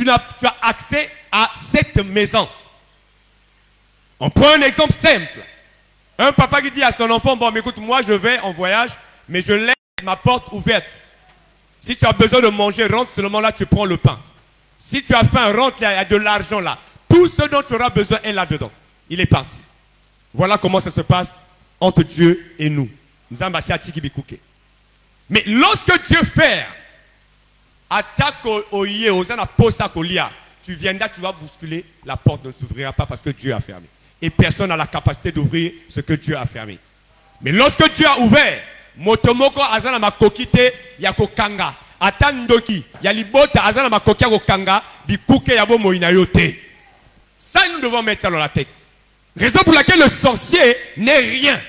tu as accès à cette maison. On prend un exemple simple. Un papa qui dit à son enfant, bon, mais écoute, moi je vais en voyage, mais je laisse ma porte ouverte. Si tu as besoin de manger, rentre seulement là, tu prends le pain. Si tu as faim, rentre là, il y a de l'argent là. Tout ce dont tu auras besoin est là-dedans. Il est parti. Voilà comment ça se passe entre Dieu et nous. Mais lorsque Dieu fait attaque au yé, aux tu viendras, tu vas bousculer, la porte ne s'ouvrira pas parce que Dieu a fermé. Et personne n'a la capacité d'ouvrir ce que Dieu a fermé. Mais lorsque Dieu a ouvert, motomoko azana makokite yako kanga, atandoki yalibota azana makokia ko kanga, bikuke yabo moina yote. Ça nous devons mettre ça dans la tête. Raison pour laquelle le sorcier n'est rien.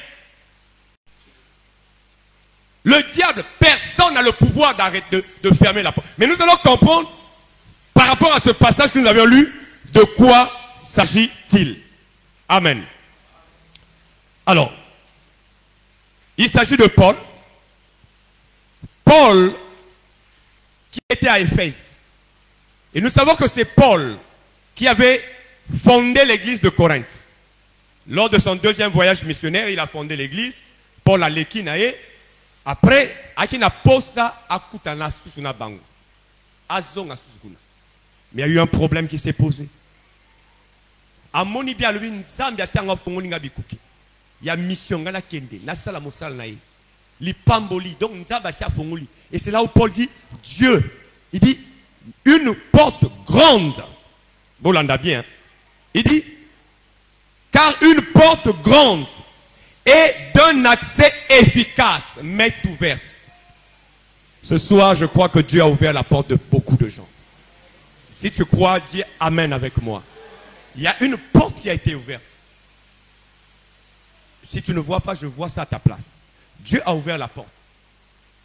Le diable, personne n'a le pouvoir d'arrêter de fermer la porte. Mais nous allons comprendre, par rapport à ce passage que nous avions lu, de quoi s'agit-il. Amen. Alors, il s'agit de Paul. Paul qui était à Éphèse. Et nous savons que c'est Paul qui avait fondé l'église de Corinthe. Lors de son deuxième voyage missionnaire, il a fondé l'église. Paul a l'équinaé. Après, akina posa akutana susuna bango. Azonga susukuna. Mais il y a eu un problème qui s'est posé. Amoni bia lui nzambi asianga fongolinga bikuki. Il y a mission ngana kende, na sala mosala na ye. Li pamboli, donc nzamba asia fongoli. Et c'est là où Paul dit Dieu. Il dit une porte grande. Bolanda bien. Il dit car une porte grande et d'un accès efficace m'est ouverte. Ce soir, je crois que Dieu a ouvert la porte de beaucoup de gens. Si tu crois, dis Amen avec moi. Il y a une porte qui a été ouverte. Si tu ne vois pas, je vois ça à ta place. Dieu a ouvert la porte.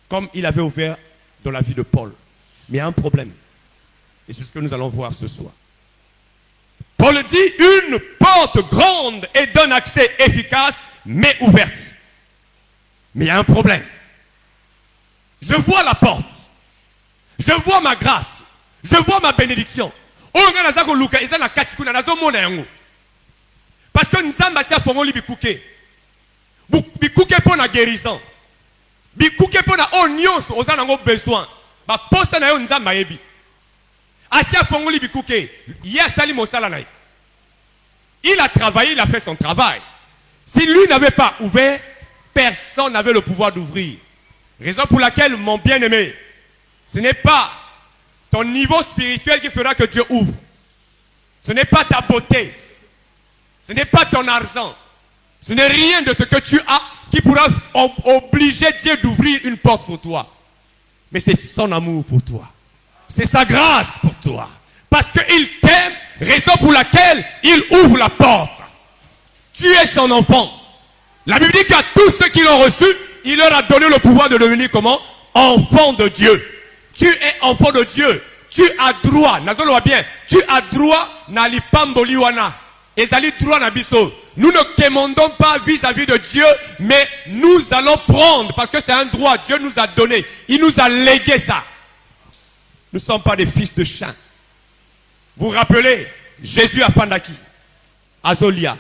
Comme il avait ouvert dans la vie de Paul. Mais il y a un problème. Et c'est ce que nous allons voir ce soir. Paul dit, une porte grande et d'un accès efficace m'est ouverte. Mais il y a un problème. Je vois la porte. Je vois ma grâce. Je vois ma bénédiction. Parce que nous sommes assez à fond bikuke. Bikuke pour la guérison. Bikuke pour la onions aux anangos besoin. Ba poste na yo nzamba yebi. Assez à fond bikuke. Yasali mosalanaï. Il a travaillé, il a fait son travail. Si lui n'avait pas ouvert, personne n'avait le pouvoir d'ouvrir. Raison pour laquelle, mon bien-aimé, ce n'est pas ton niveau spirituel qui fera que Dieu ouvre. Ce n'est pas ta beauté. Ce n'est pas ton argent. Ce n'est rien de ce que tu as qui pourra obliger Dieu d'ouvrir une porte pour toi. Mais c'est son amour pour toi. C'est sa grâce pour toi. Parce qu'il t'aime, raison pour laquelle il ouvre la porte. Tu es son enfant. La Bible dit qu'à tous ceux qui l'ont reçu, il leur a donné le pouvoir de devenir comment? Enfant de Dieu. Tu es enfant de Dieu. Tu as droit, nazolo bien, tu as droit na lipamboli wana. Ezali droit na biso. Nous ne quémandons pas vis-à-vis de Dieu, mais nous allons prendre, parce que c'est un droit, Dieu nous a donné. Il nous a légué ça. Nous ne sommes pas des fils de chien. Vous vous rappelez, Jésus à Fandaki, à Zolia.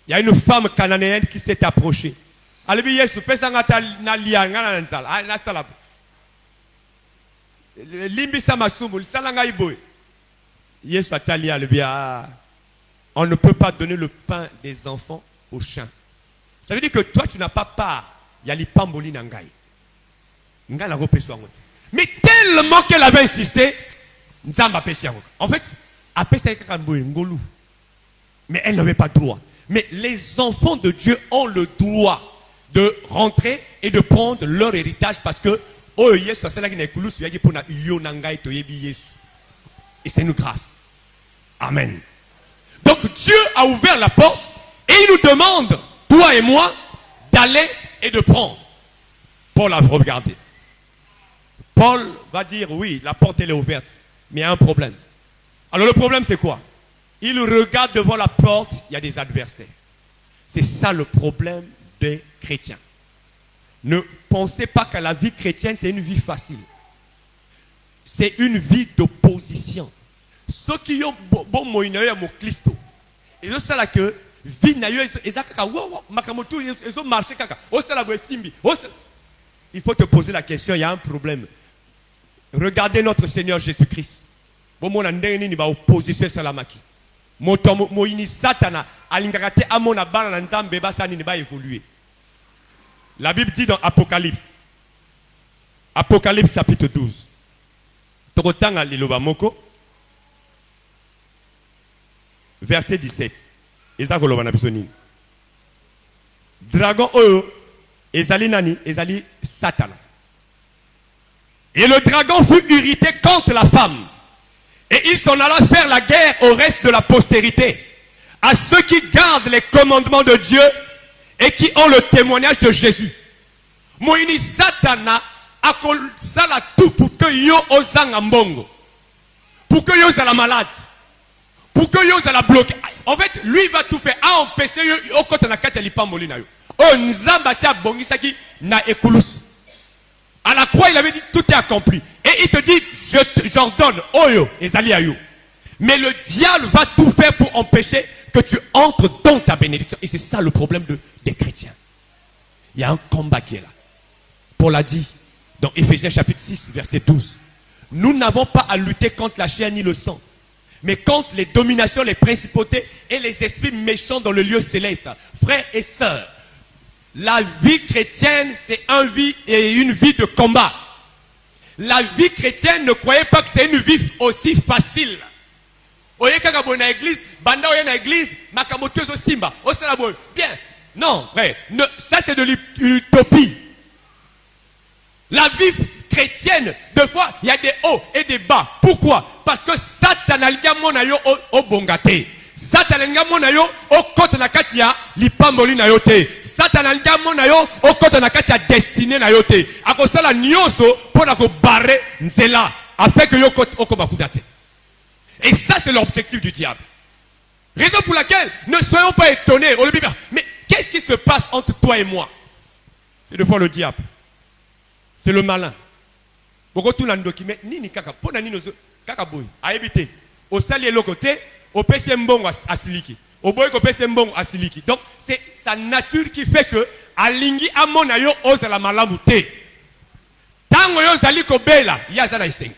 Il y a une femme cananéenne qui s'est approchée. On ne peut pas donner le pain des enfants aux chiens. Ça veut dire que toi, tu n'as pas part. Il y a les pamboli nangai. Mais tellement qu'elle avait insisté, en fait, mais elle n'avait pas droit. Mais les enfants de Dieu ont le droit de rentrer et de prendre leur héritage parce que et c'est une grâce. Amen. Donc Dieu a ouvert la porte et il nous demande, toi et moi, d'aller et de prendre. Paul a regardé. Paul va dire, oui, la porte elle est ouverte, mais il y a un problème. Alors le problème c'est quoi? Il regarde devant la porte, il y a des adversaires. C'est ça le problème des chrétiens. Ne pensez pas que la vie chrétienne c'est une vie facile. C'est une vie d'opposition. ceux qui ont bon moyen à mon Christo. Et c'est ça que vie na yo ezaka wow makamoto ils ont marché kaka. Il faut te poser la question, il y a un problème. Regardez notre Seigneur Jésus-Christ. Bon mon ndenge ni ba opposition salamaki. Moini satana alingakate amona bana na nzambe basani ni ba évoluer. La Bible dit dans Apocalypse. Apocalypse chapitre 12. Tokotanga liloba moko. Verset 17. Ezako loba na biso nini. Dragon oyo ezali nani, ezali Satana. Et le dragon fut irrité contre la femme. Et il s'en alla faire la guerre au reste de la postérité, à ceux qui gardent les commandements de Dieu et qui ont le témoignage de Jésus. Moini Satana a sala tout pour que yo ozanga mbongo, pour que yo la malade, pour que yo la bloquer. En fait, lui va tout faire à empêcher yo au côté na kati lipamboli na yo. Oh nzamba sia bongisaki na ekulus. À la croix, il avait dit tout est accompli. Et il te dit, j'ordonne, oyo, ezali ayo. Mais le diable va tout faire pour empêcher que tu entres dans ta bénédiction. Et c'est ça le problème des chrétiens. Il y a un combat qui est là. Paul a dit dans Éphésiens chapitre 6, verset 12. Nous n'avons pas à lutter contre la chair ni le sang, mais contre les dominations, les principautés et les esprits méchants dans le lieu céleste. Frères et sœurs, la vie chrétienne, c'est une vie de combat. La vie chrétienne, ne croyez pas que c'est une vie aussi facile. Bien. Non, frère. Ça, c'est de l'utopie. La vie chrétienne, des fois, il y a des hauts et des bas. Pourquoi? Parce que Satan a yo au bongate. Satan a mona yo au côté na katia lipamboli na yote. Satan a mona yo au côté na katia destiné na yote. Akosala nyonso pour na ko barrer nzela afin que yo okoma kudate. Et ça c'est l'objectif du diable. Raison pour laquelle ne soyons pas étonnés. Mais qu'est-ce qui se passe entre toi et moi? C'est de fois le diable. C'est le malin. Beaucoup tout nandoki mais nini kaka pona nino kaka boy a éviter. Au sali le côté au PC mbongo asiliki. Au boy ko PC mbongo asiliki. Donc c'est sa nature qui fait que alingi amona yo oza la malamu te. Tango yo zali ko bela yaza na isengo.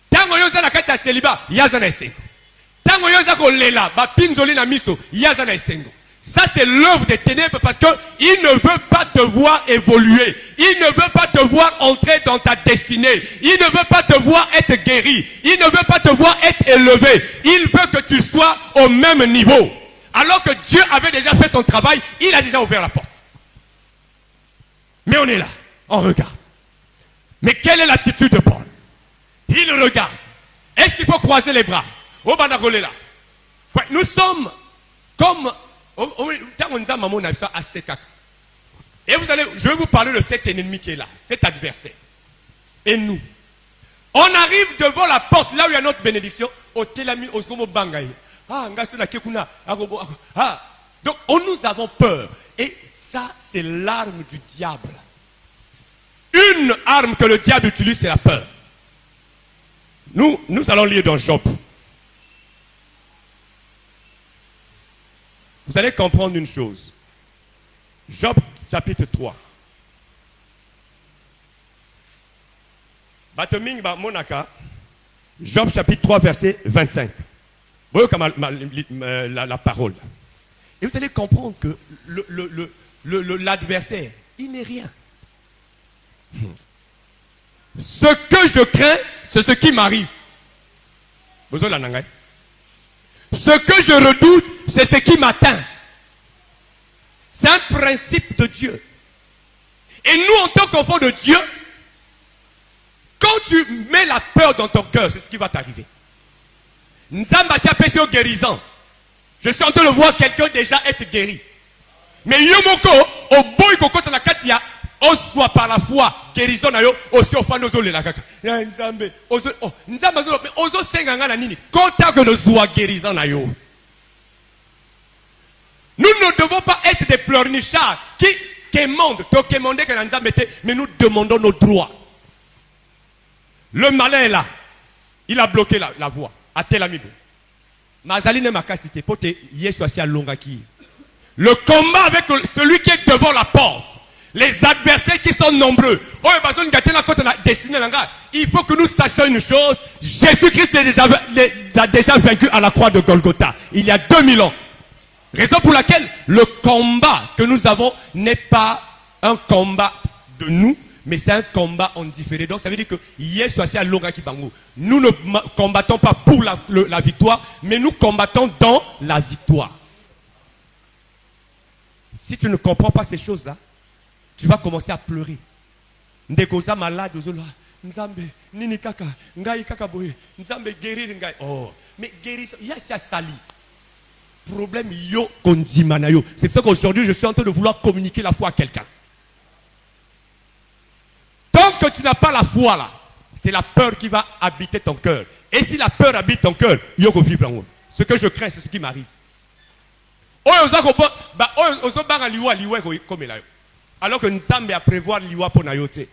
Tango yo zala kati ya celibat yaza na isengo. Tango yo za ko lela ba pinzoli na miso yaza na isengo. Ça c'est l'œuvre des ténèbres parce que il ne veut pas te voir évoluer. Il ne veut pas te voir entrer dans ta destinée. Il ne veut pas te voir être guéri. Il ne veut pas te voir être élevé. Il veut que tu sois au même niveau. Alors que Dieu avait déjà fait son travail, il a déjà ouvert la porte. Mais on est là, on regarde. Mais quelle est l'attitude de Paul? Il regarde. Est-ce qu'il faut croiser les bras? Ouais, nous sommes comme... Et je vais vous parler de cet ennemi qui est là, cet adversaire. Et nous, on arrive devant la porte, là où il y a notre bénédiction. Donc, nous avons peur. Et ça, c'est l'arme du diable. Une arme que le diable utilise, c'est la peur. Nous allons lire dans Job. Vous allez comprendre une chose. Job chapitre 3. Batoming ba monaka. Job chapitre 3 verset 25. Voyez comme la parole. Et vous allez comprendre que l'adversaire, il n'est rien. Ce que je crains, c'est ce qui m'arrive. Vous avez la nangai? Ce que je redoute, c'est ce qui m'atteint. C'est un principe de Dieu. Et nous, en tant qu'enfants de Dieu, quand tu mets la peur dans ton cœur, c'est ce qui va t'arriver. Nzamba si appelle au guérissant. Je suis en train de voir quelqu'un déjà être guéri. Mais yomoko, au boy koko na katia, on soit par la foi guérison na yo, aussi au fan ozole la kaka. Nzambe, nzamba ozo senganga na nini? Konta que nous soit guérison na yo. Nous ne devons pas être des pleurnichards qui quémandent, mais nous demandons nos droits. Le malin est là. Il a bloqué la voie. atelamibo mazaline makasite pote yesu asi alongaki. Le combat avec celui qui est devant la porte, les adversaires qui sont nombreux. Il faut que nous sachions une chose. Jésus-Christ les a déjà vaincus à la croix de Golgotha il y a 2000 ans. Raison pour laquelle le combat que nous avons n'est pas un combat de nous, mais c'est un combat en différé. Donc ça veut dire que nous ne combattons pas pour la victoire, mais nous combattons dans la victoire. Si tu ne comprends pas ces choses-là, tu vas commencer à pleurer. Ndekoza malade ozola. Nzambe nini kaka ngai kaka boye. Nzambe guérir ngai. Oh, mais guérison, il y a ça sali. Problème yo kondimana yo. C'est pour ça qu'aujourd'hui je suis en train de vouloir communiquer la foi à quelqu'un. Tant que tu n'as pas la foi là, c'est la peur qui va habiter ton cœur. Et si la peur habite ton cœur, yo ko vivre en haut. Ce que je crains, c'est ce qui m'arrive. Alors que Nzambe a prévoir liwa pour nayote.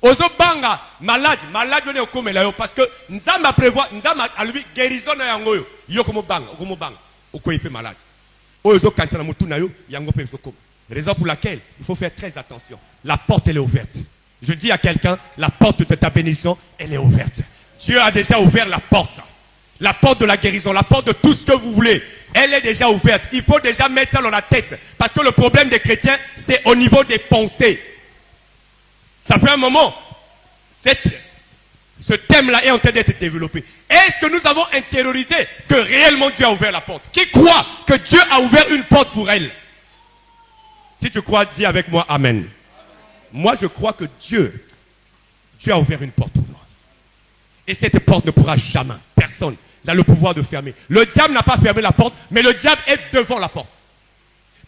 Ozo banga malade on est au comme là parce que Nzambe a prévoir Nzambe a lui guérison na yango yo komo banga oko épé malade. Ozo kanisa na mutu na yo yango pe soko. Raison pour laquelle il faut faire très attention. La porte elle est ouverte. Je dis à quelqu'un, la porte de ta bénédiction elle est ouverte. Dieu a déjà ouvert la porte. La porte de la guérison, la porte de tout ce que vous voulez, elle est déjà ouverte. Il faut déjà mettre ça dans la tête. Parce que le problème des chrétiens, c'est au niveau des pensées. Ça fait un moment, ce thème-là est en train d'être développé. Est-ce que nous avons intériorisé que réellement Dieu a ouvert la porte? Qui croit que Dieu a ouvert une porte pour elle? Si tu crois, dis avec moi Amen. Moi, je crois que Dieu a ouvert une porte pour moi. Et cette porte ne pourra jamais, personne n'a le pouvoir de fermer. Le diable n'a pas fermé la porte, mais le diable est devant la porte.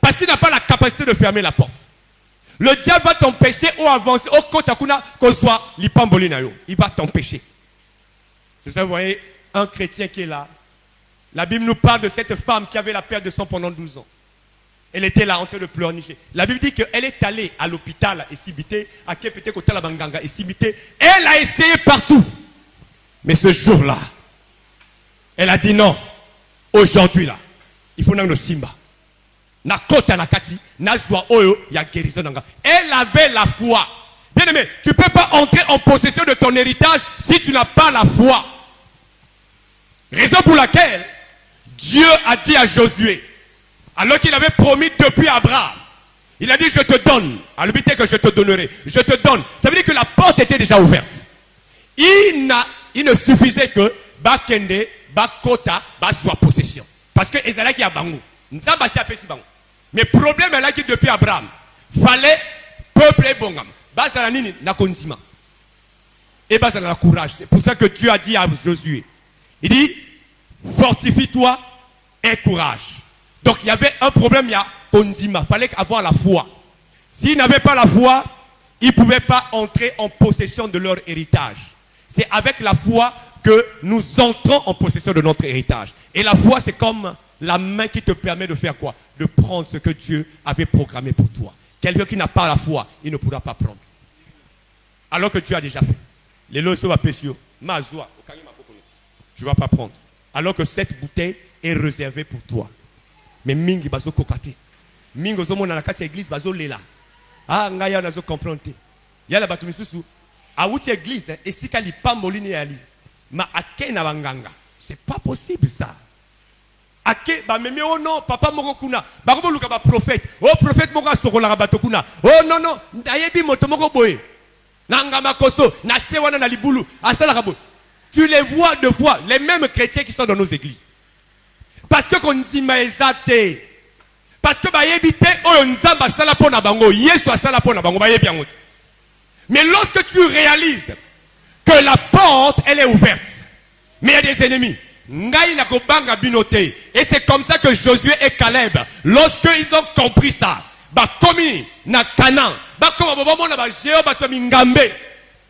Parce qu'il n'a pas la capacité de fermer la porte. Le diable va t'empêcher ou avancer au kotakuna qu'on soit l'ipambolinayo. Il va t'empêcher. C'est ça, vous voyez, un chrétien qui est là. La Bible nous parle de cette femme qui avait la perte de sang pendant 12 ans. Elle était là en train de pleurnicher. La Bible dit qu'elle est allée à l'hôpital et Sibité, à Kepete Kotala Banganga et Sibité. Elle a essayé partout. Mais ce jour-là, elle a dit non. Aujourd'hui là, il faut nous simba. Na kota na kati, na joie oyo, ya guérison nanga. Elle avait la foi. Bien aimé, tu ne peux pas entrer en possession de ton héritage si tu n'as pas la foi. Raison pour laquelle Dieu a dit à Josué, alors qu'il avait promis depuis Abraham, il a dit je te donne. À l'habité que je te donnerai. Je te donne. Ça veut dire que la porte était déjà ouverte. Il ne suffisait que Bakende, Bakota, soit possession. Parce que Ezala qui a bangou. Nzamba si apesi bangou. Mais problème est là qui depuis Abraham, fallait peuple et bongam. Bazala nini na kondima. Et bazala la courage. C'est pour ça que Dieu a dit à Josué. Il dit fortifie-toi et courage. Donc il y avait un problème, il y a kondima. Il fallait avoir la foi. S'ils n'avaient pas la foi, ils ne pouvaient pas entrer en possession de leur héritage. C'est avec la foi que nous entrons en possession de notre héritage. Et la foi, c'est comme la main qui te permet de faire quoi? De prendre ce que Dieu avait programmé pour toi. Quelqu'un qui n'a pas la foi, il ne pourra pas prendre. Alors que Dieu a déjà fait. Les lois va pécio, mazoa, tu ne vas pas prendre. Alors que cette bouteille est réservée pour toi. Mais mingi bazo kokate. Mingi ozo mona na kati église bazo lela. Ah ngaya nazo comprendre. Yala batu misusu a outi église et si kali pambolini yali. Ma ake na banganga. C'est pas possible ça. Ake ba meme oh non papa moko kuna. Ba ko luka ba prophète. Oh prophète moko asokola ka bato kuna. Oh non non ndayebi moto moko boye. Nanga makoso na sewana na libulu asala ka boye. Tu les vois deux fois les mêmes chrétiens qui sont dans nos églises. Parce que qu'on dit maïsate. Parce que baïebite oh nzamba sala pona bango yesu asala pona bango baïebi angot. Mais lorsque tu réalises que la porte elle est ouverte, mais il y a des ennemis. Ngai na kobanga binote. Et c'est comme ça que Josué et Caleb, lorsqu'ils ont compris ça, ba komi na Canaan, ba koma bobo na ba jeo ba tomi ngambe.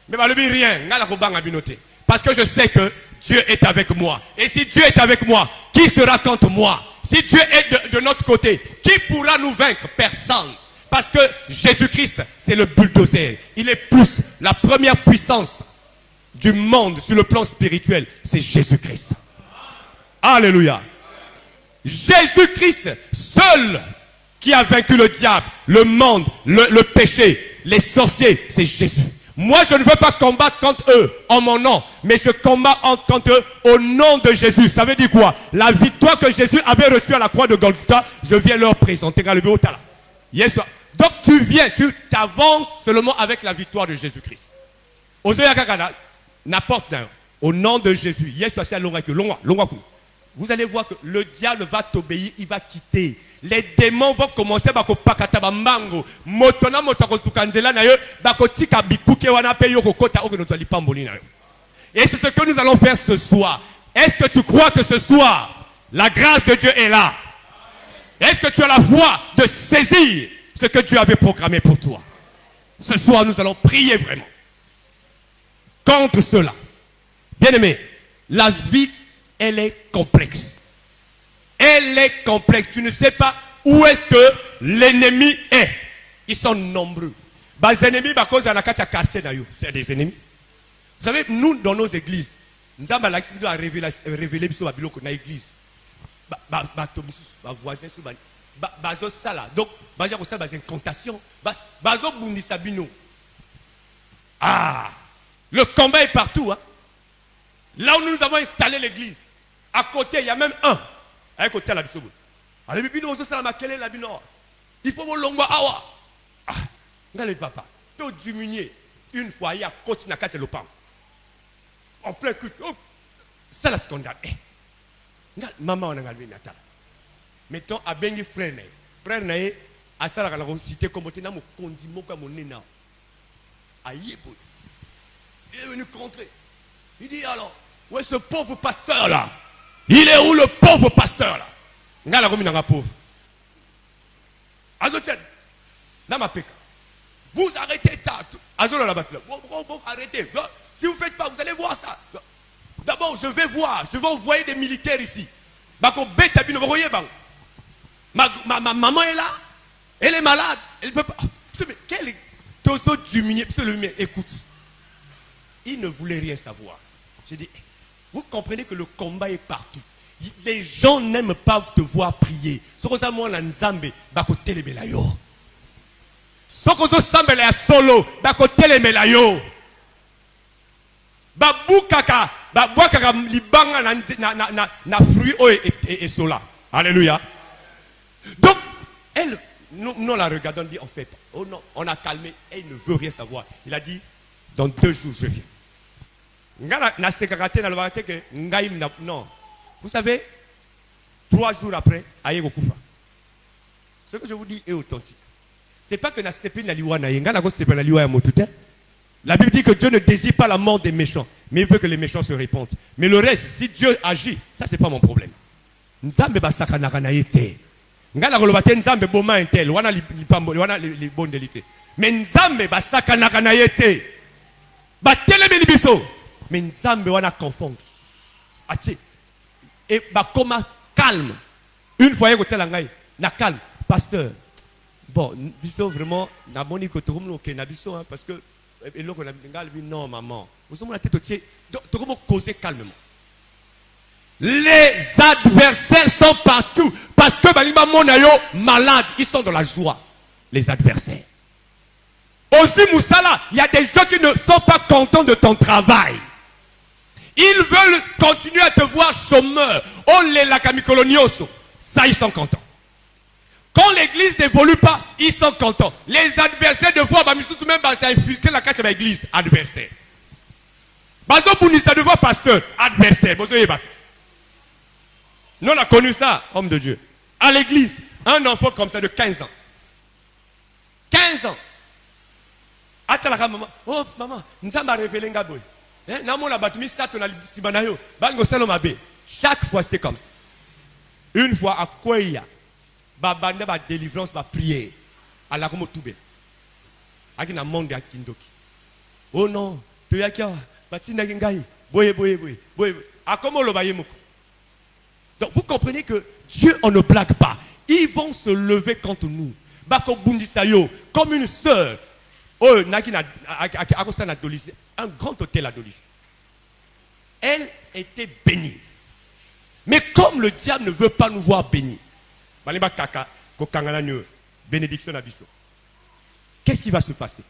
Mais ba lebi rien, ngai na kobanga binote. Parce que je sais que Dieu est avec moi. Et si Dieu est avec moi, qui sera contre moi? Si Dieu est de notre côté, qui pourra nous vaincre? Personne. Parce que Jésus-Christ, c'est le bulldozer. Il est plus la première puissance du monde sur le plan spirituel. C'est Jésus-Christ. Alléluia. Jésus-Christ seul qui a vaincu le diable, le monde, le péché, les sorciers, c'est Jésus. Moi, je ne veux pas combattre contre eux en mon nom, mais je combats contre eux au nom de Jésus. Ça veut dire quoi? La victoire que Jésus avait reçue à la croix de Golgotha, je viens leur présenter. Yes. Donc tu viens, tu t'avances seulement avec la victoire de Jésus-Christ. N'importe au nom de Jésus. Yes, vous allez voir que le diable va t'obéir, il va quitter. Les démons vont commencer à pakata bambango. Motona motako sukanzela na yo, bakotika bikuke wana pe yo kokota okono li pamboli na yo. Et c'est ce que nous allons faire ce soir. Est-ce que tu crois que ce soir la grâce de Dieu est là? Est-ce que tu as la foi de saisir ce que Dieu avait programmé pour toi? Ce soir, nous allons prier vraiment contre cela. Bien-aimé, la vie, elle est complexe. Elle est complexe. Tu ne sais pas où est-ce que l'ennemi est. Ils sont nombreux. Les ennemis, c'est des ennemis. Vous savez, nous, dans nos églises, nous avons révélé dans l'église. Voisins, donc, une incantation. Ah, le combat est partout. Hein? Là où nous avons installé l'église, à côté, il y a même un. À côté de la bisobo. Il faut que l'on awa. Ah, regardez papa. Tu diminuer une fois, il y a côté na kate le pan. En plein culte. Oh, ça la scandale. Maman on a gagné Natal. Mettons à bengi frère nae. Frère nae, à ça la cité comme tu n'as mon condiment comme mon nena. Aïe, il est venu contrer. Il dit alors, où est ce pauvre pasteur là? Il est où le pauvre pasteur là? Nga la commune pauvre. Azotienne, là ma péka. Vous arrêtez ça. Azola la batte. Vous arrêtez. Si vous ne faites pas, vous allez voir ça. D'abord, je vais voir. Je vais envoyer des militaires ici. Bako bête abino, vous voyez, ma maman est là. Elle est malade. Elle peut pas. Mais quel est Tozo diminué? Écoute. Il ne voulait rien savoir. Je dis, vous comprenez que le combat est partout. Les gens n'aiment pas te voir prier. Ce que ça moi la nzambe bako telemela yo. Ce que ça semble la solo bako telemela yo. Babukaka babwakaka libanga na fruit et sola. Alléluia. Donc elle nous la regardons, dit en fait, oh non, on a calmé et il ne veut rien savoir. Il a dit dans 2 jours je viens. Non. Vous savez, 3 jours après, aïe Gokufa. Ce que je vous dis est authentique. Ce n'est pas que la Bible dit que Dieu ne désire pas la mort des méchants, mais il veut que les méchants se répandent. Mais le reste, si Dieu agit, ça c'est pas mon problème. Nzambe basaka nakana yete. Ngala kolobate nzambe boma intel, wana li bonne délité. Mais nzambe basaka nakana yete. Ba telemi biso. Mais nzambe wana confondre. Ati et bah comment calme. Une fois que tu na calme, pasteur. Bon, biso vraiment na boni ko torum no ke na biso parce que eloko na ngal bi non maman. Vous avez la tête au pied. Donc comment causer calmement. Les adversaires sont partout parce que balima monayo malade, ils sont dans la joie. Les adversaires. Aussi Moussala, il y a des gens qui ne sont pas contents de ton travail. Ils veulent continuer à te voir chômeur. On les lacamicolonioso. Ça, ils sont contents. Quand l'église n'évolue pas, ils sont contents. Les adversaires de voir, tout même, c'est infiltrer la carte de l'église. Adversaire. Bazo Bounissa de voir pasteur. Adversaire. Nous, on a connu ça, homme de Dieu. À l'église, un enfant comme ça de 15 ans. 15 ans. Attends, maman. Oh, maman, nous avons révélé un boy. Chaque fois c'était comme ça. Une fois à Kouya, babanda ba délivrance ba prière à la comme toubé. Akina monde ya kindoki. Oh non, to yakia batina ngai boye. A comment le bayemoko. Donc vous comprenez que Dieu on ne blague pas. Ils vont se lever contre nous. Bako bundisayo comme une sœur. Oh, un grand hôtel à Dolis. Elle était bénie. Mais quand comme le diable ne veut pas nous voir bénis, bénédiction d'abisso. Qu'est-ce qui va se passer?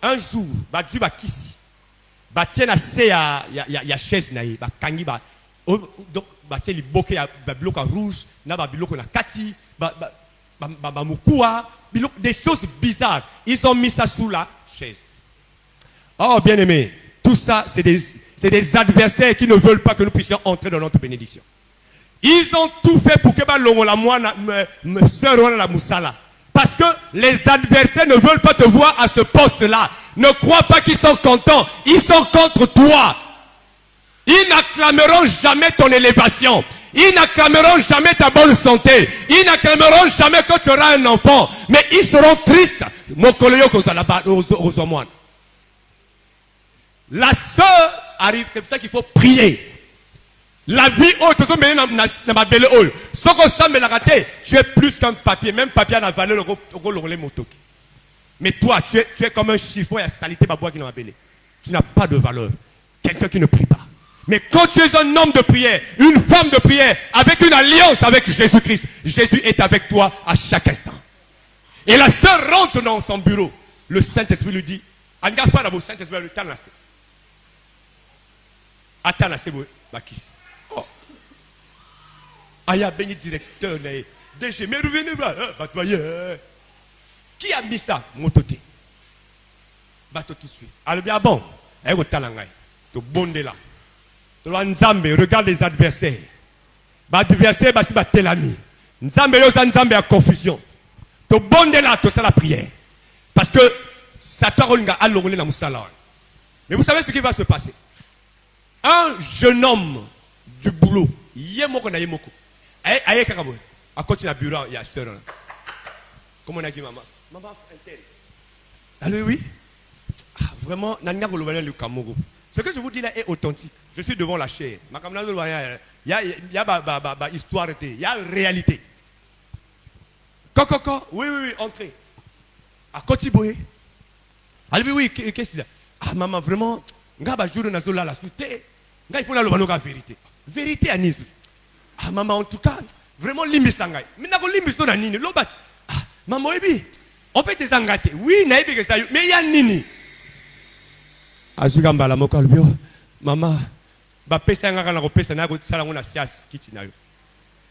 Un jour, Dieu va kissi. Tiens assez à chaise naïe. Kangi ba donc tiens les bokeh à bloc rouge, na ba bloc na kati, mukua, des choses bizarres. Ils ont mis ça sous la chaise. Oh bien aimé, tout ça c'est des adversaires qui ne veulent pas que nous puissions entrer dans notre bénédiction. Ils ont tout fait pour que la moine sœur la moussala. Parce que les adversaires ne veulent pas te voir à ce poste-là. Ne crois pas qu'ils sont contents. Ils sont contre toi. Ils n'acclameront jamais ton élévation. Ils n'acclameront jamais ta bonne santé. Ils n'acclameront jamais que tu auras un enfant. Mais ils seront tristes. La sœur arrive. C'est pour ça qu'il faut prier. La vie, tu es plus qu'un papier. Même papier n'a valeur. Mais toi, tu es comme un chiffon et à salité. Tu n'as pas de valeur. Quelqu'un qui ne prie pas. Mais quand tu es un homme de prière, une femme de prière, avec une alliance avec Jésus-Christ, Jésus est avec toi à chaque instant. Et la sœur rentre dans son bureau. Le Saint-Esprit lui dit, Saint-Esprit lui dit, oh. Aya béni directeur DG mais revenez qui a mis ça mototé bateau tout de suite alors bien bon ego talangai to bonde là to nzambe regarde les adversaires adversaire basi ba telami nzambe yo za nzambe à confusion to bonde là to ça la prière parce que ça tarolinga alongole na musala. Mais vous savez ce qui va se passer? Un jeune homme du boulot, yemoko na yemoko. Aye kakabo. À côté de bureau, il y a sœur. Comment on a dit maman? Maman intel. Allô oui. Vraiment, nanga kolobana le Cameroun. Ce que je vous dis là est authentique. Je suis devant la chair. Il y a histoire, il y a réalité. Coco, oui, entrez. À côté boye. Allô oui, qu'est-ce qu'il y a? Ah maman vraiment, ngaba jour na zola la souté. Il faut la vérité. Vérité à Nice. Ah maman en tout cas, vraiment limbisangay. Mais na ko limbiso na nini lobat. Ah maman ebi. En fait des engagés. Oui, na ebi que ça mais ya nini. Azuka mbala moko albio. Maman ba pesa ngaka na ko pesa na ko sala ngona sias kitinayo.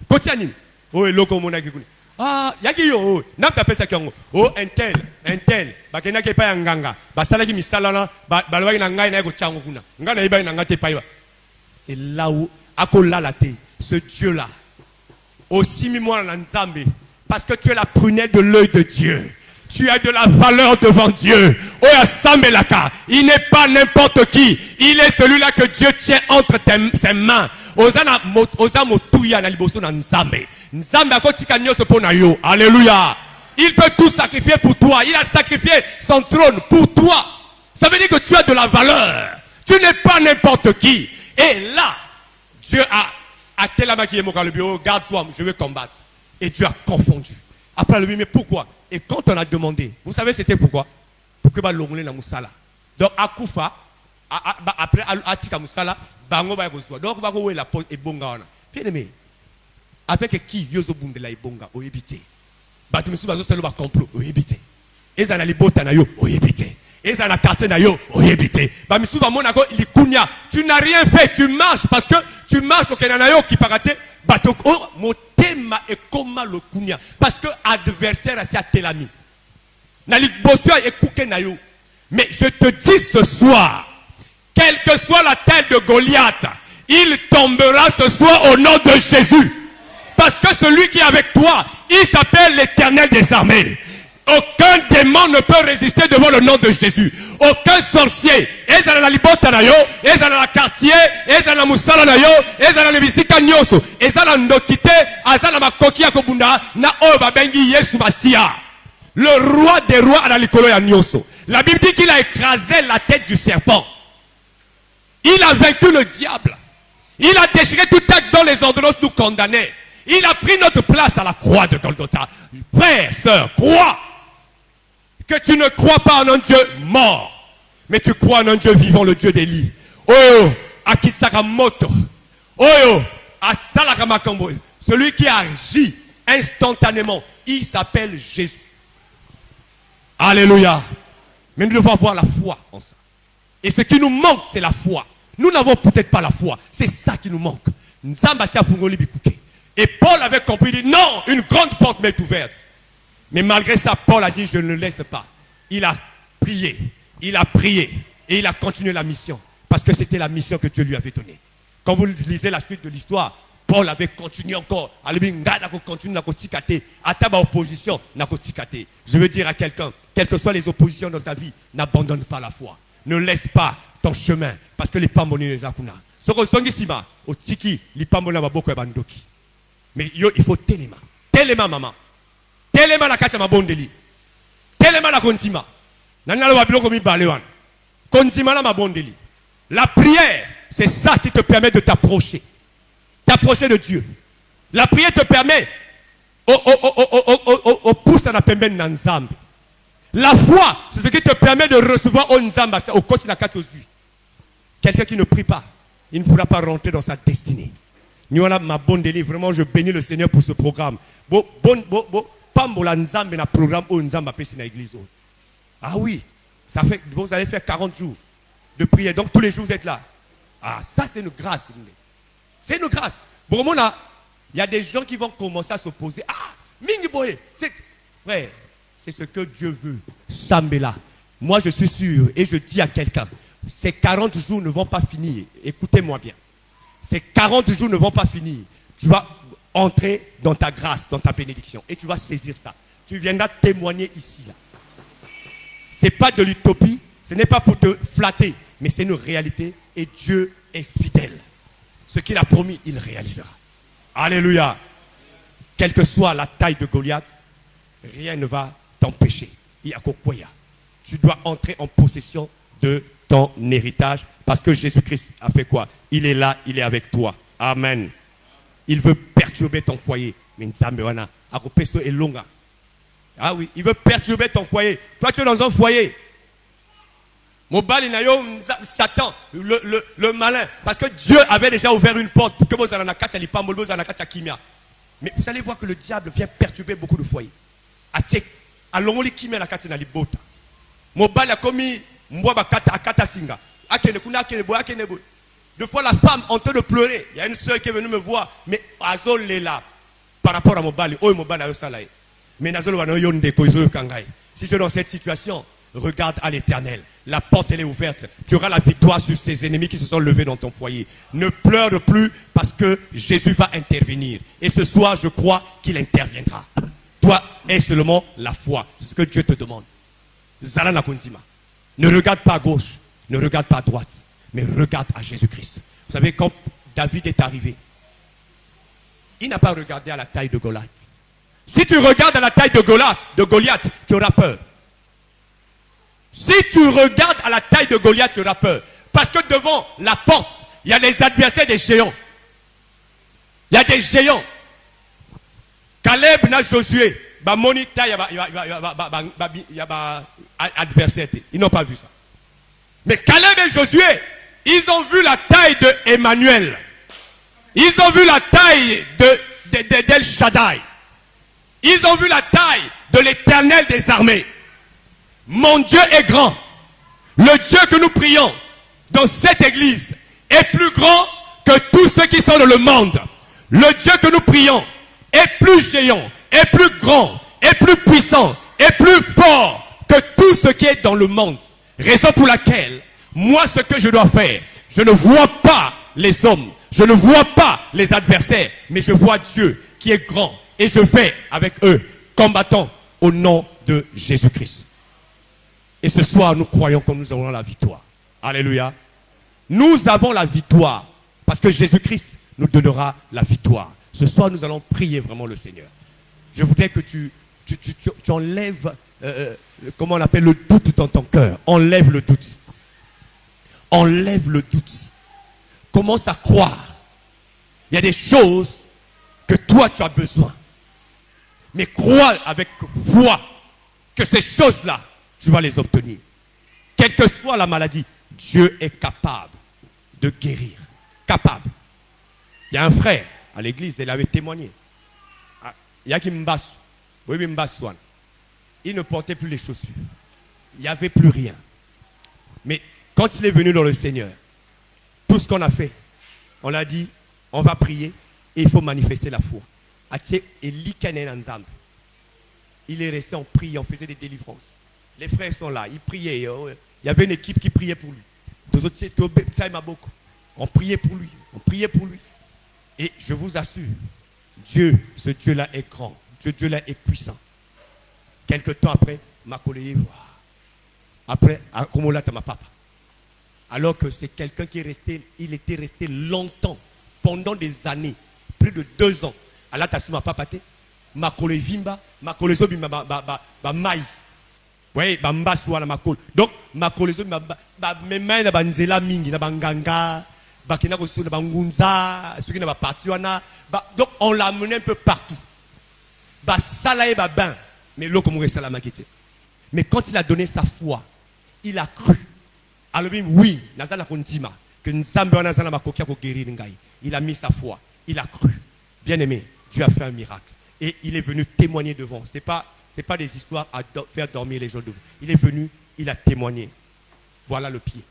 Kotia nini? Oh eloko mona kikuni. Ah yaki yo na ta pesa kyango. Oh intel. Ba kena ke pa ya nganga. Ba sala ki misala na ba lwa na ngai na ko chango kuna. Ngana iba na ngate pa. C'est là où ce Dieu-là, aussi mis-moi en Nzambe, parce que tu es la prunelle de l'œil de Dieu. Tu as de la valeur devant Dieu. Il n'est pas n'importe qui. Il est celui-là que Dieu tient entre ses mains. Alléluia. Il peut tout sacrifier pour toi. Il a sacrifié son trône pour toi. Ça veut dire que tu as de la valeur. Tu n'es pas n'importe qui. Et là, Dieu a tellement qui est mon le bureau, garde-toi, je vais combattre. Et Dieu a confondu. Après le mais pourquoi? Et quand on a demandé, vous savez c'était pourquoi? Pour que l'ongolais na musala. Donc à Koufa, après Atika musala, bango ba reçoit. Donc ba ko la pose et bonga ona. Bien aimé. Avec qui yozo bundela et bonga o éviter. Ba tu me souba zo selo ba complot o éviter. Ezana libota na yo o éviter. Et ça la carte na yo oyebité. Ba misuba monako likunya. Tu n'as rien fait, tu marches parce que tu marches au Kenanayo qui paraté bato motema et koma le kunya parce que adversaire a sa telami. Na libosua e kuke na yo. Mais je te dis ce soir, quelle que soit la tête de Goliath, il tombera ce soir au nom de Jésus. Parce que celui qui est avec toi, il s'appelle l'Éternel des armées. Aucun démon ne peut résister devant le nom de Jésus. Aucun sorcier. Eza na libota na yo, eza na quartier, eza na musala na yo, eza na bisika nyoso, eza na ndokite, eza na makoki ya kobunda na oyo babengi Yesu Masia. Le roi des rois à la likolo ya nyoso. La Bible dit qu'il a écrasé la tête du serpent. Il a vaincu le diable. Il a déchiré tout acte dont les ordonnances nous condamnaient. Il a pris notre place à la croix de Golgotha. Frère, sœur, crois que tu ne crois pas en un Dieu mort, mais tu crois en un Dieu vivant, le Dieu d'Élie. Oh, Akitsaka Moto. Oyo, celui qui agit instantanément, il s'appelle Jésus. Alléluia. Mais nous devons avoir la foi en ça. Et ce qui nous manque, c'est la foi. Nous n'avons peut-être pas la foi. C'est ça qui nous manque. Et Paul avait compris, il dit non, une grande porte m'est ouverte. Mais malgré ça, Paul a dit, je ne le laisse pas. Il a prié, et il a continué la mission. Parce que c'était la mission que Dieu lui avait donnée. Quand vous lisez la suite de l'histoire, Paul avait continué encore. Je veux dire à quelqu'un, quelles que soient les oppositions dans ta vie, n'abandonne pas la foi. Ne laisse pas ton chemin. Parce que les pamboni les akuna. Mais il faut téléma. Téléma, maman. Téléma la kacha mabondeli. Téléma la kontima. Nanalo wabilo komi balewan. Kontima la mabondeli. La prière, c'est ça qui te permet de t'approcher. T'approcher de Dieu. La prière te permet au pouce à la pemben nanzambe. La foi, c'est ce qui te permet de recevoir au nzamba, au coach la katozui. Quelqu'un qui ne prie pas, il ne pourra pas rentrer dans sa destinée. Niona ma bonne délire, vraiment je bénis le Seigneur pour ce programme. Pambola nzambe na programme au nzamba pesi na église. Ah oui, ça fait vous allez faire 40 jours de prière. Donc tous les jours vous êtes là. Ah, ça c'est une grâce. C'est une grâce. Bon, il y a des gens qui vont commencer à s'opposer. Ah, Mingi Boye, frère, c'est ce que Dieu veut. Sambela. Moi je suis sûr et je dis à quelqu'un, ces 40 jours ne vont pas finir. Écoutez-moi bien. Ces 40 jours ne vont pas finir. Tu vas entrer dans ta grâce, dans ta bénédiction. Et tu vas saisir ça. Tu viendras témoigner ici. Là. Ce n'est pas de l'utopie. Ce n'est pas pour te flatter. Mais c'est une réalité. Et Dieu est fidèle. Ce qu'il a promis, il réalisera. Alléluia. Quelle que soit la taille de Goliath, rien ne va t'empêcher. Tu dois entrer en possession de ton héritage. Parce que Jésus-Christ a fait quoi? Il est là, il est avec toi. Amen. Il veut perturber ton foyer. Ah oui, il veut perturber ton foyer. Toi, tu es dans un foyer. Satan, le malin. Parce que Dieu avait déjà ouvert une porte pour que vous ayez mais vous allez voir que le diable vient perturber beaucoup de foyers. Deux fois la femme en train de pleurer. Il y a une soeur qui est venue me voir. Mais Azol est là. Par rapport à Mobali. Mais si je suis dans cette situation, regarde à l'Éternel. La porte elle est ouverte. Tu auras la victoire sur tes ennemis qui se sont levés dans ton foyer. Ne pleure plus parce que Jésus va intervenir. Et ce soir, je crois qu'il interviendra. Toi, aie seulement la foi. C'est ce que Dieu te demande. Zalana Kundima. Ne regarde pas à gauche. Ne regarde pas à droite. Mais regarde à Jésus-Christ. Vous savez, quand David est arrivé, il n'a pas regardé à la taille de Goliath. Si tu regardes à la taille de Goliath, tu auras peur. Si tu regardes à la taille de Goliath, tu auras peur. Parce que devant la porte, il y a les adversaires des géants. Il y a des géants. Caleb n'a Josué. Monita, il y a adversaire. Ils n'ont pas vu ça. Mais Caleb et Josué, ils ont vu la taille de Emmanuel. Ils ont vu la taille d'El Shaddai. Ils ont vu la taille de l'Éternel des armées. Mon Dieu est grand. Le Dieu que nous prions dans cette église est plus grand que tous ceux qui sont dans le monde. Le Dieu que nous prions est plus géant, est plus grand, est plus puissant, est plus fort que tout ce qui est dans le monde. Raison pour laquelle, moi, ce que je dois faire, je ne vois pas les hommes, je ne vois pas les adversaires, mais je vois Dieu qui est grand. Et je fais avec eux, combattons au nom de Jésus-Christ. Et ce soir, nous croyons que nous aurons la victoire. Alléluia. Nous avons la victoire parce que Jésus-Christ nous donnera la victoire. Ce soir, nous allons prier vraiment le Seigneur. Je voudrais que tu enlèves, comment on appelle, le doute dans ton cœur. Enlève le doute. Enlève le doute. Commence à croire. Il y a des choses que toi, tu as besoin. Mais crois avec foi que ces choses-là, tu vas les obtenir. Quelle que soit la maladie, Dieu est capable de guérir. Capable. Il y a un frère à l'église, il avait témoigné. Il y a qui m'basse. Il ne portait plus les chaussures. Il n'y avait plus rien. Mais quand il est venu dans le Seigneur, tout ce qu'on a fait, on l'a dit, on va prier et il faut manifester la foi. Il est resté en priant, on faisait des délivrances. Les frères sont là, ils priaient. Il y avait une équipe qui priait pour lui. On priait pour lui, on priait pour lui. Et je vous assure, Dieu, ce Dieu-là est grand. Ce Dieu-là est puissant. Quelque temps après, ma collègue, après, comme ma papa. Alors que c'est quelqu'un qui est resté, il était resté longtemps, pendant des années, plus de 2 ans. Alors, tu as su ma papa, ma collègue vimba, ma collègue ba maï. Oui, bamba soit ma collègue. Donc, ma collègue, mes mains, na banzela mingi, na banganga, bakina kosu na bangunza, ceux qui na parti wana. Donc, on l'a mené un peu partout. Ba salaye ba ben, mais l'eau comme salama kiti. Mais quand il a donné sa foi, il a cru. Alors oui, nazala kondima que Nzambe nazala makokia ko guérir ngai. Il a mis sa foi, il a cru. Bien-aimé, Dieu a fait un miracle et il est venu témoigner devant. C'est pas des histoires à faire dormir les gens devant. Il est venu, il a témoigné. Voilà le pied.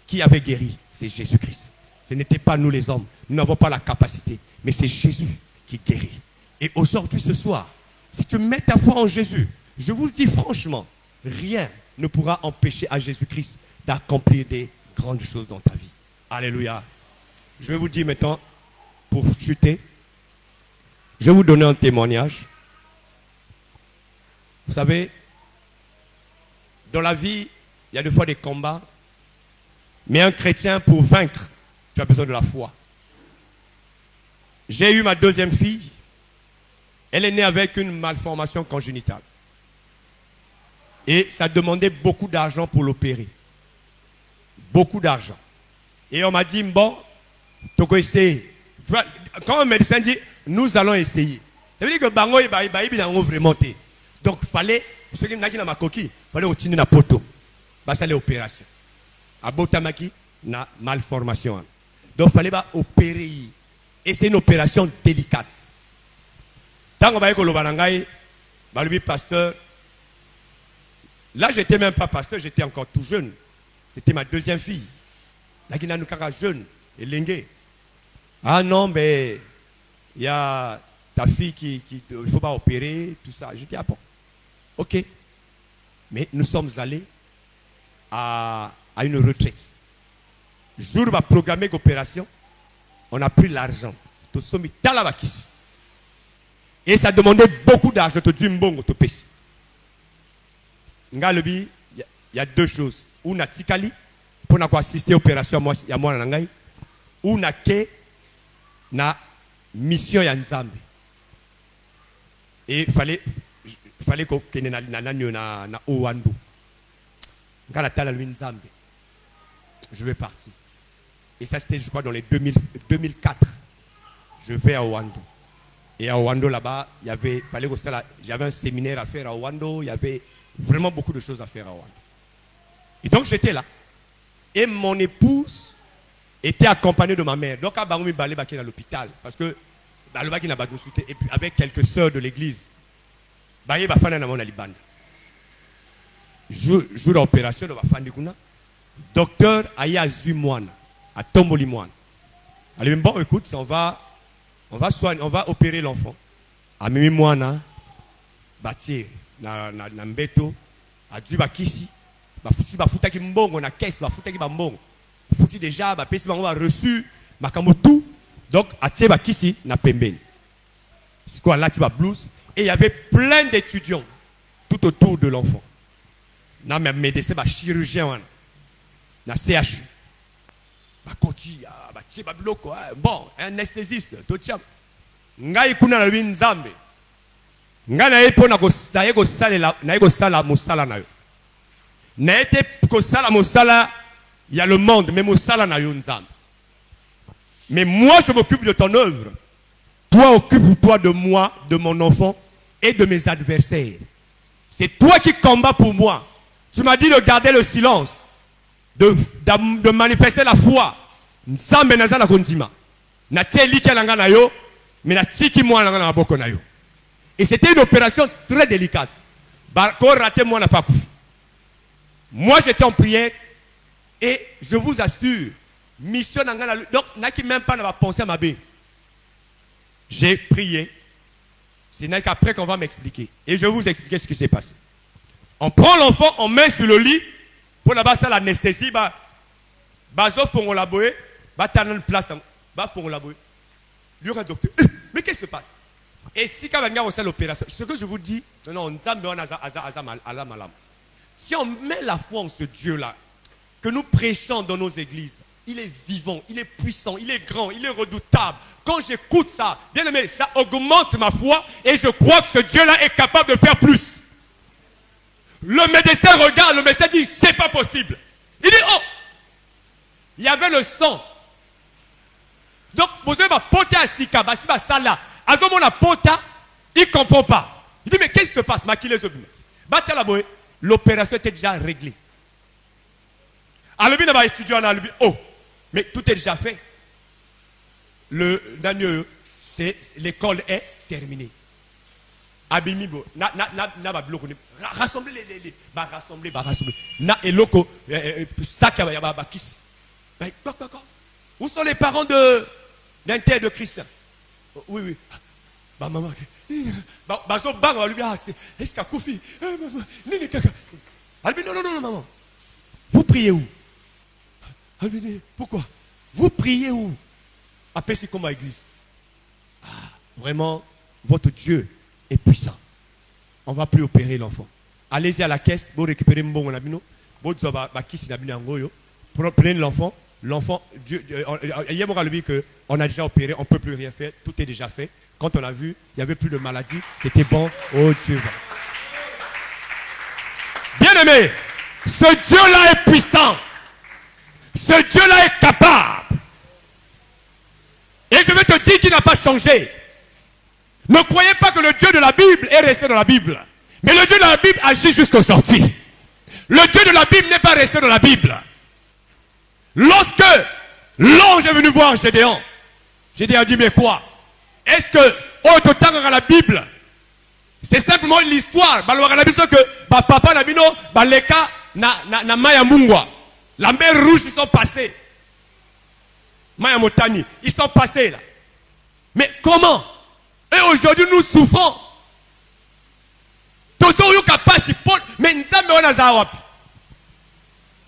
Qui avait guéri? C'est Jésus-Christ. Ce n'était pas nous les hommes. Nous n'avons pas la capacité, mais c'est Jésus qui guérit. Et aujourd'hui, ce soir, si tu mets ta foi en Jésus, je vous dis franchement, rien ne pourra empêcher à Jésus-Christ d'accomplir des grandes choses dans ta vie. Alléluia. Je vais vous dire maintenant, pour chuter, je vais vous donner un témoignage. Vous savez, dans la vie, il y a des fois des combats. Mais un chrétien, pour vaincre, tu as besoin de la foi. J'ai eu ma 2e fille. Elle est née avec une malformation congénitale. Et ça demandait beaucoup d'argent pour l'opérer. Beaucoup d'argent. Et on m'a dit, bon, tu peux essayer. Quand un médecin dit, nous allons essayer. Ça veut dire que Bango et Baïbi n'ont vraiment été. Donc, il fallait, ceux qui n'ont pas ma coquille, il fallait retirer la poteau. Ça, c'est l'opération. À Botamaki, na malformation. Donc, il fallait opérer. Et c'est une opération délicate. Tant qu'on va dire que le pasteur, là, je n'étais même pas pasteur, j'étais encore tout jeune. C'était ma 2e fille. Là, qui n'a pas jeune, et lingue. Ah non, mais il y a ta fille qui il ne faut pas opérer, tout ça. Je dis, ah bon, ok. Mais nous sommes allés à une retraite. Le jour où on va programmer l'opération, on a pris l'argent. Et ça demandait beaucoup d'argent. Il y a 2 choses. Ou a tikali pour assister à l'opération ou na ke na mission ya Nzambe. Et fallait qu'on na Owando. Je vais partir. Et ça c'était je crois dans les 2004. Je vais à Owando. Et à Owando là-bas, j'avais un séminaire à faire à Owando, il y avait vraiment beaucoup de choses à faire à Owando. Et donc j'étais là. Et mon épouse était accompagnée de ma mère. Donc à Baroumi Balé à l'hôpital. Parce que et puis avec quelques sœurs de l'église. Jour d'opération de Bafandikuna. Docteur Aya Zumwana à Tombolimwana. Elle dit bon écoute, on va opérer l'enfant. À Mimi Mwana, Bati, na Mbeto, à Djibakisi. Bafuta ki mbongo na caisse bafuta ki bambongo futi déjà ba pesi bango ba reçu makambo tout donc atie ba kisi na pembeni c'est quoi là tu vas blouse et il y avait plein d'étudiants tout autour de l'enfant na même médecin ba chirurgien na CHU ba koti ba tie ba bloko bon anesthésiste to tia ngai kuna na Nzambe ngai na epona ko sala musala na yo. N'a été que ça la il y a le monde, mais Moussala n'a eu Nzambe. Mais moi je m'occupe de ton œuvre. Toi occupe-toi de moi, de mon enfant et de mes adversaires. C'est toi qui combats pour moi. Tu m'as dit de garder le silence, de manifester la foi. Nzambe nazala kondima. Na tie liki na nga na yo, mais na tiki moi na nga na boko na yo. Et c'était une opération très délicate. Quand raté moi n'a pas coup. Moi j'étais en prière et je vous assure, mission na nga na donc n'a qui même pas n'a pas pensé à ma bé. J'ai prié. C'est qu'après qu'on va m'expliquer. Et je vais vous expliquer ce qui s'est passé. On prend l'enfant, on met sur le lit pour là-bas ça l'anesthésie bah sauf pour la boue, bah t'as une place bah pour la boue. Lui le docteur, mais qu'est-ce qui se passe? Et si quand on fait l'opération, ce que je vous dis, non, si on met la foi en ce Dieu-là, que nous prêchons dans nos églises, il est vivant, il est puissant, il est grand, il est redoutable. Quand j'écoute ça, bien aimé, ça augmente ma foi et je crois que ce Dieu-là est capable de faire plus. Le médecin regarde, le médecin dit, c'est pas possible. Il dit, oh, il y avait le sang. Donc, vous avez ma pota à Sika, ma sala. Azomon la pota, il ne comprend pas. Il dit, mais qu'est-ce qui se passe? L'opération était déjà réglée. Alors, il a étudié, oh, mais tout est déjà fait. L'école est terminée. Abimibo, rassembler les rassembler. Na eloko, sac à bakis. Où sont les parents d'un tel de Christian? Oui. Bah maman. Est-ce qu'à Koufi? Albi, non, maman. Vous priez où? Albi, pourquoi? Vous priez où? Après, c'est comme à l'église. Vraiment, votre Dieu est puissant. On ne va plus opérer l'enfant. Allez-y à la caisse, vous récupérez mon bon abino. Prenez l'enfant. L'enfant, on a déjà opéré, on ne peut plus rien faire, tout est déjà fait. Quand on a vu, il n'y avait plus de maladie, c'était bon. Oh Dieu. Bien aimé, ce Dieu-là est puissant. Ce Dieu-là est capable. Et je vais te dire qu'il n'a pas changé. Ne croyez pas que le Dieu de la Bible est resté dans la Bible. Mais le Dieu de la Bible agit jusqu'aujourd'hui. Le Dieu de la Bible n'est pas resté dans la Bible. Lorsque l'ange est venu voir Gédéon, Gédéon a dit, mais quoi? Est-ce que, au total, dans la Bible, c'est simplement l'histoire. Que papa Nabino, Leka, na Maya Mungwa. La mer rouge, ils sont passés. Maya Motani, ils sont passés là. Mais comment? Et aujourd'hui, nous souffrons.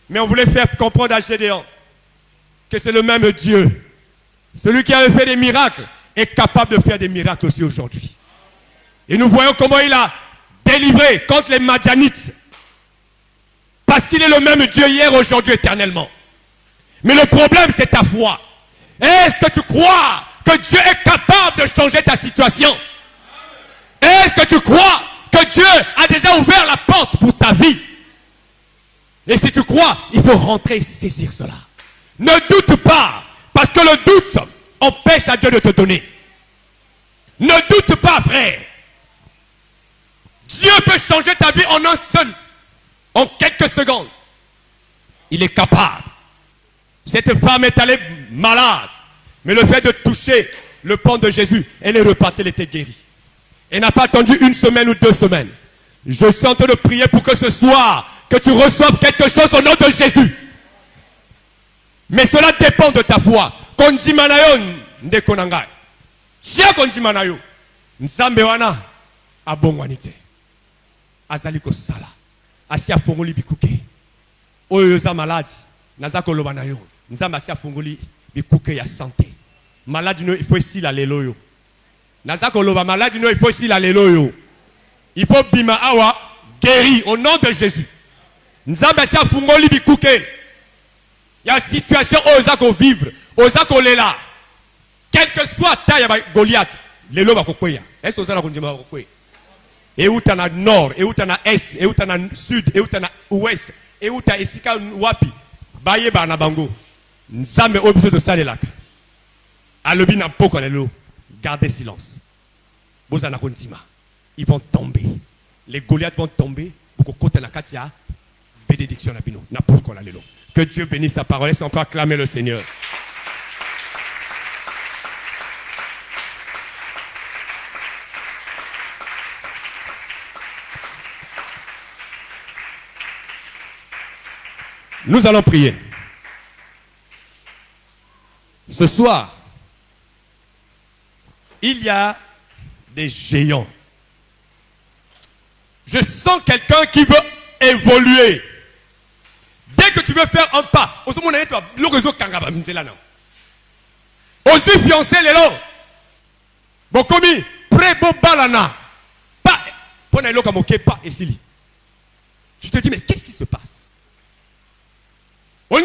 Mais on voulait faire comprendre à Gédéon que c'est le même Dieu. Celui qui avait fait des miracles est capable de faire des miracles aussi aujourd'hui. Et nous voyons comment il a délivré contre les Madianites. Parce qu'il est le même Dieu hier, aujourd'hui, éternellement. Mais le problème, c'est ta foi. Est-ce que tu crois que Dieu est capable de changer ta situation? Est-ce que tu crois que Dieu a déjà ouvert la porte pour ta vie? Et si tu crois, il faut rentrer et saisir cela. Ne doute pas, parce que le doute empêche à Dieu de te donner. Ne doute pas, frère. Dieu peut changer ta vie en un seul, en quelques secondes. Il est capable. Cette femme est allée malade, mais le fait de toucher le pan de Jésus, elle est repartie, elle était guérie. Elle n'a pas attendu une semaine ou 2 semaines. Je suis en train de prier pour que ce soir, que tu reçoives quelque chose au nom de Jésus. Mais cela dépend de ta foi. Kondimanayo ndekonanga. Si kondimanayo, nzambe wana abongwanite. Azali ko sala. Asi afongoli bikuke. Oyo za malade, naza ko lobanayo. Nzambe asi afongoli bikuke ya santé. Malade no il faut ici la lelo yo. Naza ko loba malade no il faut ici la lelo yo. Il faut bima awa guéri au nom de Jésus. Nzambe asi afongoli bikuke. Il y a une situation où on va vivre, on lela. Quelle que soit taille de Goliath, les lois vont couper. Est-ce que vous allez couper? Et où tu as nord, et où tu as est, et où tu as sud, et où tu as ouest, et où tu as esika wapi, baye ba na bango. Nzambe obise de salelak. Alobi na poko lelo. Gardez silence. Bozana kontima. Ils vont tomber. Les Goliaths vont tomber pour que côté na katia bénédiction na bino. Na poko lelo. Que Dieu bénisse sa parole. Est-ce qu'on peut acclamer le Seigneur? Nous allons prier. Ce soir, il y a des géants. Je sens quelqu'un qui veut évoluer. Dès que tu veux faire un pas, aussi fiancé les lots. Bokomi, pré-bo balana. Pas, pour n'aller pas ici. Tu te dis, mais qu'est-ce qui se passe? On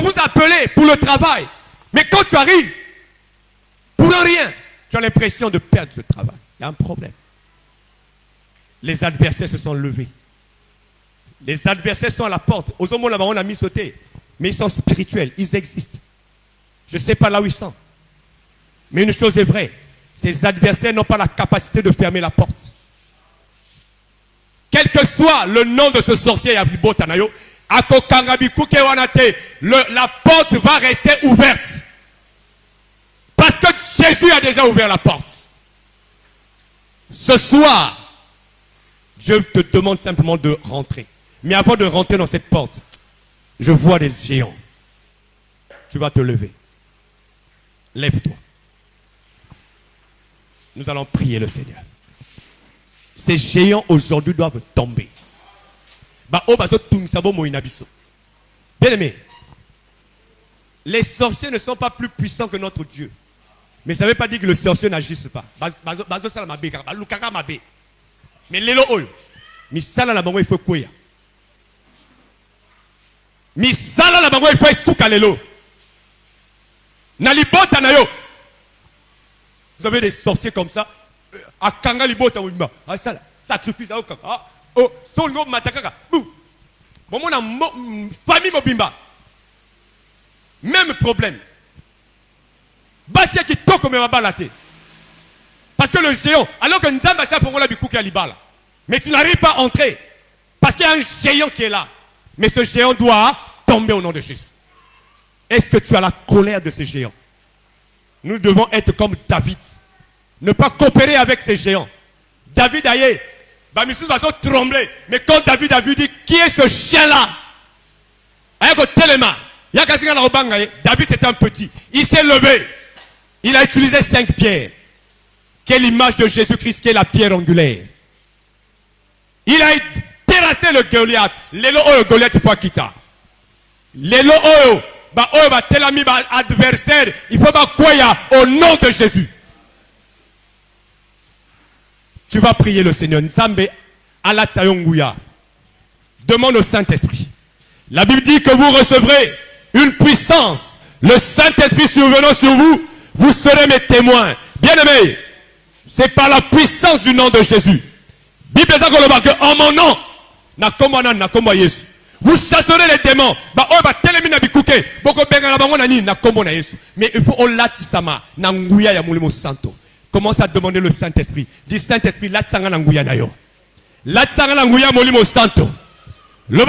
vous a appelé pour le travail. Mais quand tu arrives, pour rien, tu as l'impression de perdre ce travail. Il y a un problème. Les adversaires se sont levés. Les adversaires sont à la porte. Aux hommes là-bas, on a mis sauter. Mais ils sont spirituels. Ils existent. Je ne sais pas là où ils sont. Mais une chose est vraie. Ces adversaires n'ont pas la capacité de fermer la porte. Quel que soit le nom de ce sorcier, la porte va rester ouverte. Parce que Jésus a déjà ouvert la porte. Ce soir, je te demande simplement de rentrer. Mais avant de rentrer dans cette porte, je vois des géants. Tu vas te lever. Lève-toi. Nous allons prier le Seigneur. Ces géants aujourd'hui doivent tomber. Bien aimé, les sorciers ne sont pas plus puissants que notre Dieu. Mais ça ne veut pas dire que le sorcier n'agisse pas. Mais les lots, misala la bango il faut quoi? Misala la bango il faut souka lelo. Nalibota na yo. Vous avez des sorciers comme ça. A kanga libota wimba. Ah ça sacrifice à okaka. Ah oh songo matakaka. Bou. Bon mon famille mobimba. Même problème. Basia qui toko me balate. Parce que le géant, alors que Nzamba s'est fait la bikouki à l'ibala. Mais tu n'arrives pas à entrer. Parce qu'il y a un géant qui est là. Mais ce géant doit tomber au nom de Jésus. Est-ce que tu as la colère de ce géant? Nous devons être comme David. Ne pas coopérer avec ces géants. David aïe. Bamissus va se trembler. Mais quand David a vu dit, qui est ce chien-là? David c'est un petit. Il s'est levé. Il a utilisé 5 pierres. Quelle image de Jésus-Christ qui est la pierre angulaire. Il a terrassé le Goliath. Lelo oyo Goliath il faut quitter. Lelo oyo ba telami ba adversaire. Il faut pas croire au nom de Jésus. Tu vas prier le Seigneur. Nzambe ala tsayonguya. Demande au Saint-Esprit. La Bible dit que vous recevrez une puissance. Le Saint-Esprit survenant sur vous, vous serez mes témoins. Bien-aimés, c'est par la puissance du nom de Jésus. Bible dit que en mon nom, vous chasserez les démons. Mais il faut olatisama nanguya ya mulimo santo. Commence à demander le Saint-Esprit. Dis Saint-Esprit, latsanga nanguya nayo. Latsanga nanguya mulimo santo. Le